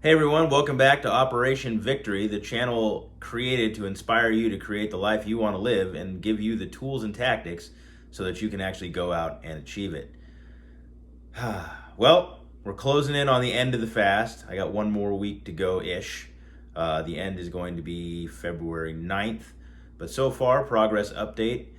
Hey everyone, welcome back to Operation Victory, the channel created to inspire you to create the life you want to live and give you the tools and tactics so that you can actually go out and achieve it. Well, we're closing in on the end of the fast. I got one more week to go-ish. The end is going to be February 9th. But so far, progress update.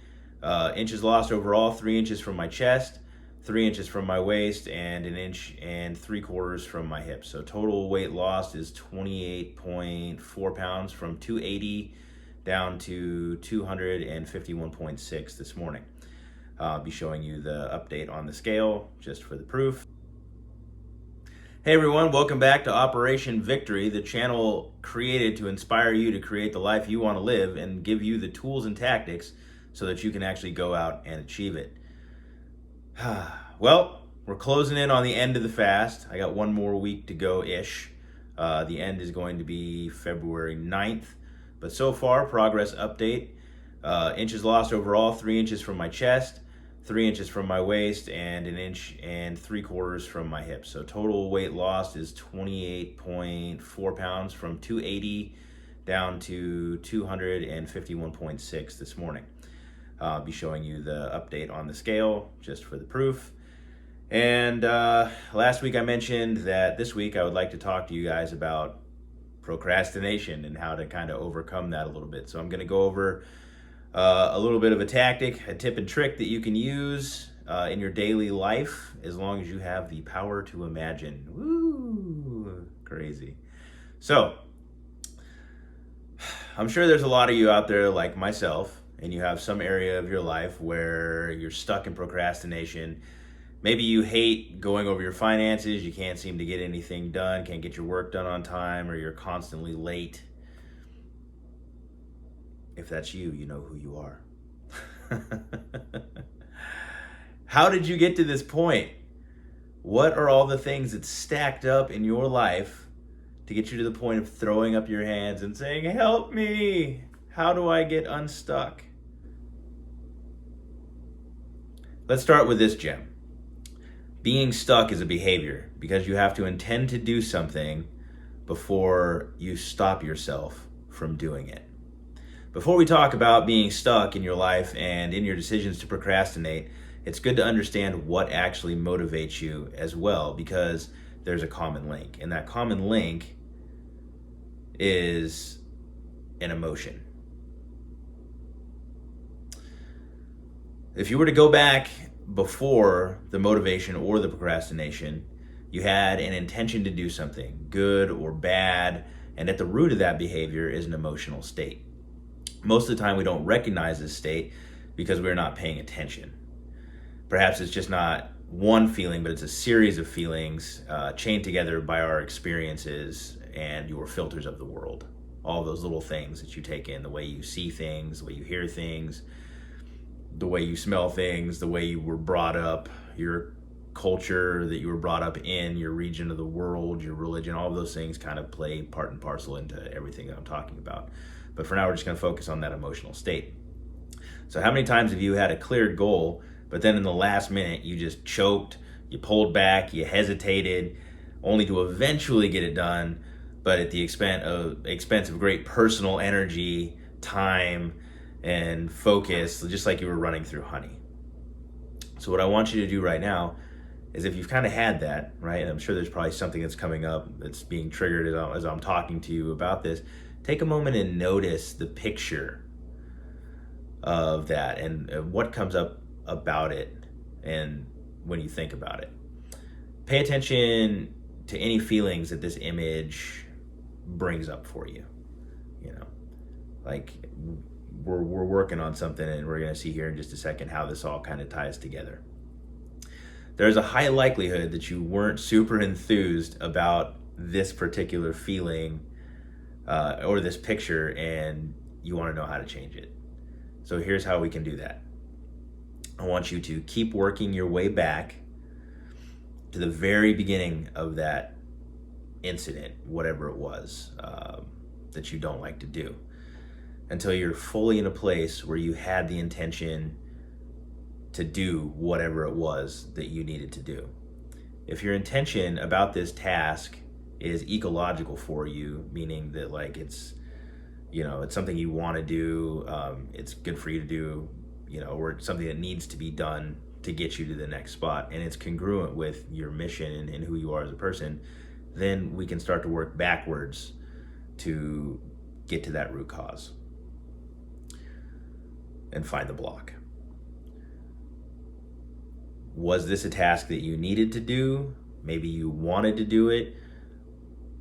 Inches lost overall, 3 inches from my chest, 3 inches from my waist, and 1.75 inches from my hips. So total weight lost is 28.4 pounds from 280 down to 251.6 this morning. I'll be showing you the update on the scale just for the proof. Hey everyone, welcome back to Operation Victory, the channel created to inspire you to create the life you want to live and give you the tools and tactics so that you can actually go out and achieve it. Well, we're closing in on the end of the fast. I got one more week to go-ish. The end is going to be February 9th. But so far, progress update. Inches lost overall, 3 inches from my chest, 3 inches from my waist, and 1.75 inches from my hips. So total weight lost is 28.4 pounds from 280 down to 251.6 this morning. I'll be showing you the update on the scale just for the proof. And last week I mentioned that this week I would like to talk to you guys about procrastination and how to kind of overcome that a little bit. So I'm going to go over a little bit of a tactic, a tip and trick that you can use in your daily life as long as you have the power to imagine. Woo! Crazy. So I'm sure there's a lot of you out there like myself, and you have some area of your life where you're stuck in procrastination. Maybe you hate going over your finances, you can't seem to get anything done, can't get your work done on time, or you're constantly late. If that's you, you know who you are. How did you get to this point? What are all the things that stacked up in your life to get you to the point of throwing up your hands and saying, "Help me! How do I get unstuck?" Let's start with this gem. Being stuck is a behavior because you have to intend to do something before you stop yourself from doing it. Before we talk about being stuck in your life and in your decisions to procrastinate, it's good to understand what actually motivates you as well, because there's a common link, and that common link is an emotion. If you were to go back before the motivation or the procrastination, you had an intention to do something, good or bad, and at the root of that behavior is an emotional state. Most of the time we don't recognize this state because we're not paying attention. Perhaps it's just not one feeling, but it's a series of feelings chained together by our experiences and your filters of the world. All those little things that you take in, the way you see things, the way you hear things, the way you smell things, the way you were brought up, your culture that you were brought up in, your region of the world, your religion, all of those things kind of play part and parcel into everything that I'm talking about. But for now, we're just going to focus on that emotional state. So how many times have you had a cleared goal, but then in the last minute, you just choked, you pulled back, you hesitated, only to eventually get it done, but at the expense of great personal energy, time, and focus, just like you were running through honey. So what I want you to do right now is, if you've kind of had that, right, and I'm sure there's probably something that's coming up that's being triggered as I'm talking to you about this, take a moment and notice the picture of that and what comes up about it and when you think about it. Pay attention to any feelings that this image brings up for you. You know, like we're working on something, and we're going to see here in just a second how this all kind of ties together. There's a high likelihood that you weren't super enthused about this particular feeling or this picture, and you want to know how to change it. So here's how we can do that. I want you to keep working your way back to the very beginning of that incident, whatever it was that you don't like to do, until you're fully in a place where you had the intention to do whatever it was that you needed to do. If your intention about this task is ecological for you, meaning that like it's something you want to do, it's good for you to do, or it's something that needs to be done to get you to the next spot, and it's congruent with your mission and who you are as a person, then we can start to work backwards to get to that root cause and find the block. Was this a task that you needed to do? Maybe you wanted to do it,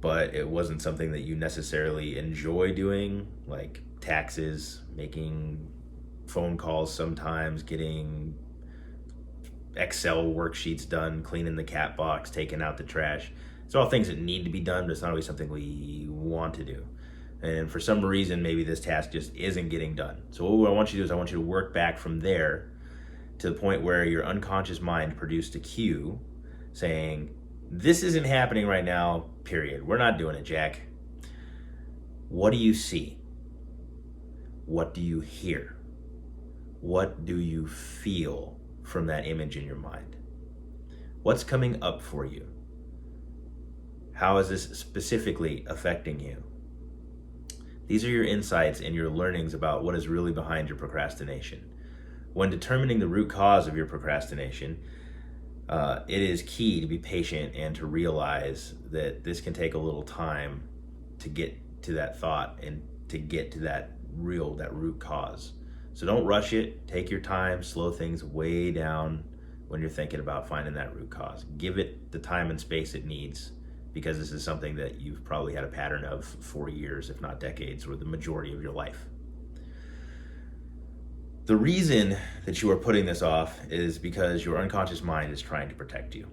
but it wasn't something that you necessarily enjoy doing, like taxes, making phone calls sometimes, getting Excel worksheets done, cleaning the cat box, taking out the trash. It's all things that need to be done, but it's not always something we want to do. And for some reason, maybe this task just isn't getting done. So what I want you to do is I want you to work back from there to the point where your unconscious mind produced a cue saying, this isn't happening right now, period. We're not doing it, Jack. What do you see? What do you hear? What do you feel from that image in your mind? What's coming up for you? How is this specifically affecting you? These are your insights and your learnings about what is really behind your procrastination. When determining the root cause of your procrastination, it is key to be patient and to realize that this can take a little time to get to that thought and to get to that root cause. So don't rush it. Take your time, slow things way down when you're thinking about finding that root cause. Give it the time and space it needs, because this is something that you've probably had a pattern of for years, if not decades, or the majority of your life. The reason that you are putting this off is because your unconscious mind is trying to protect you.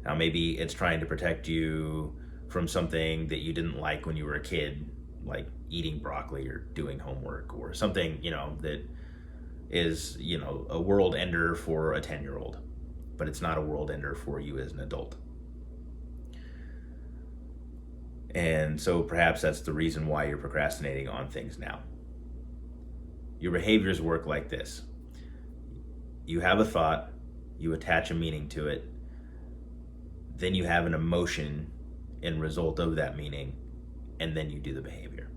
Now, maybe it's trying to protect you from something that you didn't like when you were a kid, like eating broccoli or doing homework, or something, that is, a world ender for a 10-year-old, but it's not a world ender for you as an adult. And so perhaps that's the reason why you're procrastinating on things now. Your behaviors work like this. You have a thought, you attach a meaning to it, then you have an emotion in result of that meaning, and then you do the behavior.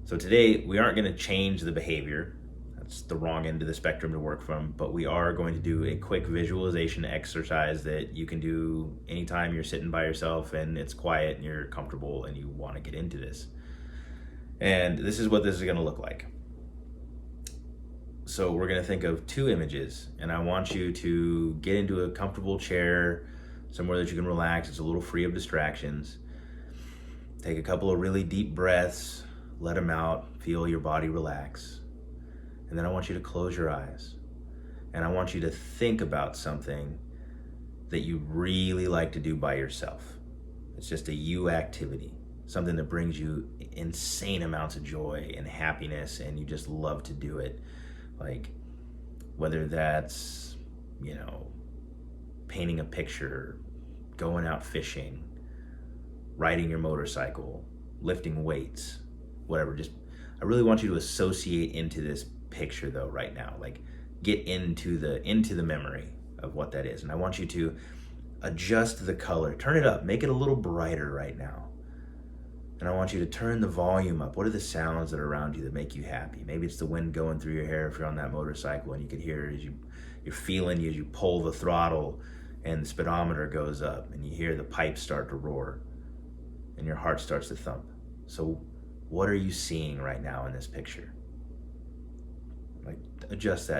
So today, we aren't going to change the behavior. That's the wrong end of the spectrum to work from, but we are going to do a quick visualization exercise that you can do anytime you're sitting by yourself and it's quiet and you're comfortable and you want to get into this. And this is what this is going to look like. So we're going to think of two images, and I want you to get into a comfortable chair, somewhere that you can relax. It's a little free of distractions. Take a couple of really deep breaths, let them out, feel your body relax. And then I want you to close your eyes. And I want you to think about something that you really like to do by yourself. It's just a you activity, something that brings you insane amounts of joy and happiness, and you just love to do it. Like, whether that's, painting a picture, going out fishing, riding your motorcycle, lifting weights, whatever. I really want you to associate into this picture though right now. Like, get into the memory of what that is. And I want you to adjust the color, turn it up, make it a little brighter right now. And I want you to turn the volume up. What are the sounds that are around you that make you happy? Maybe it's the wind going through your hair if you're on that motorcycle, and you can hear it as you're feeling as you pull the throttle and the speedometer goes up and you hear the pipes start to roar and your heart starts to thump. So what are you seeing right now in this picture? Like, adjust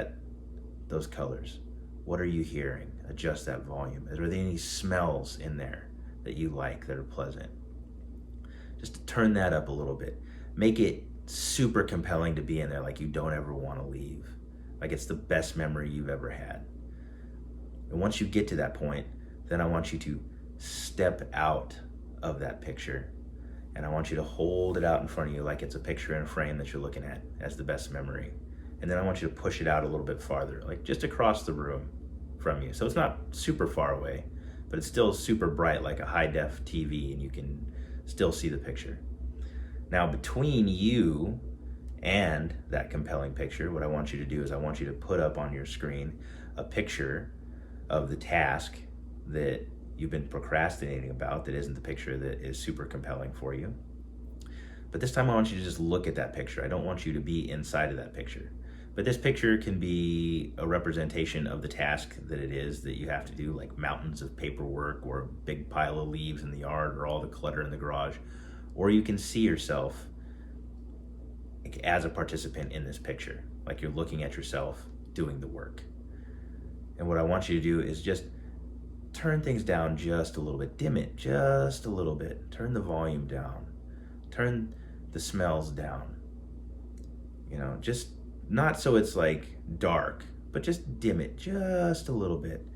those colors. What are you hearing? Adjust that volume. Are there any smells in there that you like, that are pleasant? Just turn that up a little bit. Make it super compelling to be in there, like you don't ever want to leave. Like it's the best memory you've ever had. And once you get to that point, then I want you to step out of that picture. And I want you to hold it out in front of you like it's a picture in a frame that you're looking at as the best memory. And then I want you to push it out a little bit farther, like just across the room from you. So it's not super far away, but it's still super bright, like a high-def TV, and you can still see the picture. Now, between you and that compelling picture, what I want you to do is I want you to put up on your screen a picture of the task that you've been procrastinating about that isn't the picture that is super compelling for you. But this time I want you to just look at that picture. I don't want you to be inside of that picture. But this picture can be a representation of the task that it is that you have to do, like mountains of paperwork or a big pile of leaves in the yard or all the clutter in the garage. Or you can see yourself as a participant in this picture, like you're looking at yourself doing the work. And what I want you to do is just turn things down just a little bit, dim it just a little bit, turn the volume down, turn the smells down, just not so it's like dark, but just dim it just a little bit.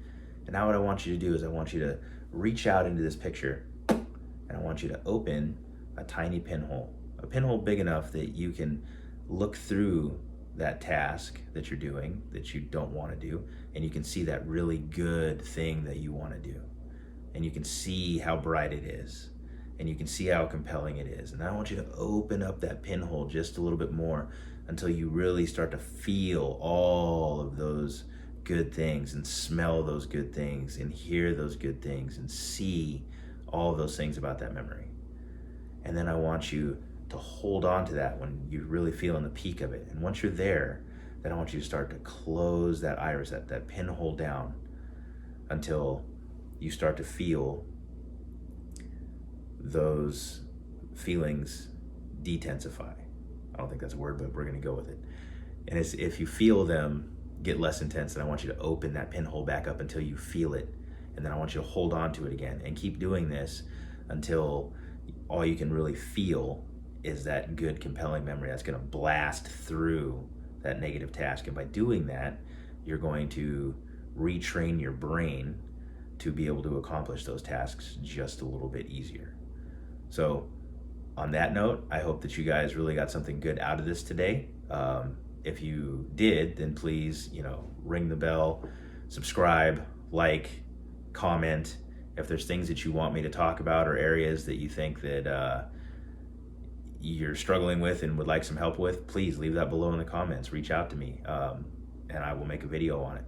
And now what I want you to do is I want you to reach out into this picture and I want you to open a tiny pinhole, a pinhole big enough that you can look through that task that you're doing that you don't want to do, and you can see that really good thing that you want to do, and you can see how bright it is, and you can see how compelling it is. And I want you to open up that pinhole just a little bit more until you really start to feel all of those good things and smell those good things and hear those good things and see all of those things about that memory. And then I want you to hold on to that when you're really feeling the peak of it. And once you're there, then I want you to start to close that iris, that pinhole down until you start to feel those feelings detensify. I don't think that's a word, but we're going to go with it. And it's, if you feel them get less intense, then I want you to open that pinhole back up until you feel it. And then I want you to hold on to it again and keep doing this until all you can really feel is that good, compelling memory that's going to blast through that negative task. And by doing that, you're going to retrain your brain to be able to accomplish those tasks just a little bit easier. So on that note, I hope that you guys really got something good out of this today. If you did, then please, ring the bell, subscribe, like, comment. If there's things that you want me to talk about or areas that you think that you're struggling with and would like some help with, please leave that below in the comments. Reach out to me, and I will make a video on it.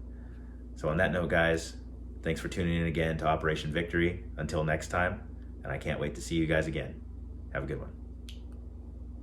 So on that note, guys, thanks for tuning in again to Operation Victory. Until next time, and I can't wait to see you guys again. Have a good one.